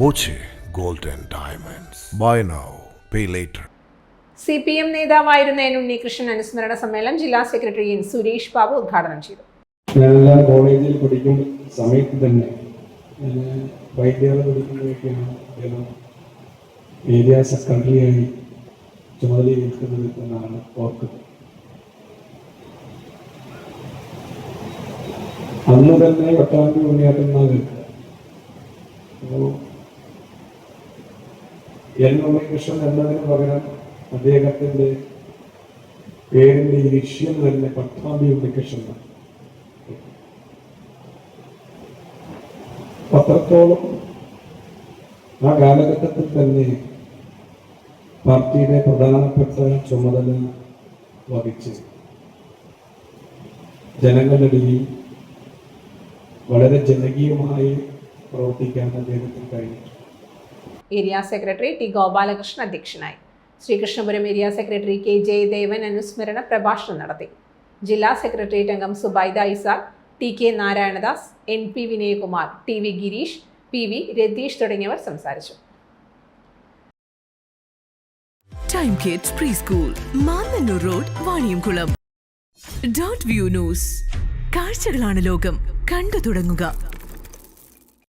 Boche gold and diamonds. Buy now pay later. CPM നേതാവായിരുന്ന N. Unnikrishnan അനുസ്മരണ സമ്മേളനം ജില്ലാ സെക്രട്ടറി N. സുരേഷ് ബാബു ഉദ്ഘാടനം ചെയ്തു. ഞാൻ കോളേജിൽ പഠിക്കുന്ന സമയത്ത് തന്നെ വൈദ്യാലയ പഠിക്കുമ്പോഴേക്കാണ് ഏരിയ സെക്രട്ടറിയായി ചുമതലയേൽക്കുന്നത് എന്നാണ് ഓർക്കുന്നത്. അന്ന് തന്നെ പട്ടാമ്പി ഉണ്ണിയാട്ടെന്നാണ് N. ഉണ്ണികൃഷ്ണൻ എന്നതിന് പകരം അദ്ദേഹത്തിന്റെ പേരിന്റെ ലക്ഷ്യം തന്നെ പട്ടാമ്പി ഉണ്ണികൃഷ്ണനാണ്. പത്രത്തോളം ആ കാലഘട്ടത്തിൽ തന്നെ പാർട്ടിയുടെ പ്രധാനപ്പെട്ട ചുമതല വഹിച്ച് ജനങ്ങളുടെ ഇടയിൽ വളരെ ജനകീയമായി പ്രവർത്തിക്കാൻ അദ്ദേഹത്തിന് കഴിഞ്ഞു. Area secretary T. ഗോപാലകൃഷ്ണൻ അധ്യക്ഷനായി. Sreekrishnapuram area secretary K. Jayadevan അനുസ്മരണ പ്രഭാഷണം നടത്തി. ജില്ലാ സെക്രട്ടേറിയറ്റ് അംഗം Subaida Isaac, T. K. Narayanadas, N. P. Vinayakumar, T. V. Girish, P. V. Ratheesh തുടങ്ങിയവർ സംസാരിച്ചു. Time kids pre school, Mannannur road, Vaniyamkulam. Dot view news. കാഴ്ചകളാണ് ലോകം, കണ്ടു തുടങ്ങുക.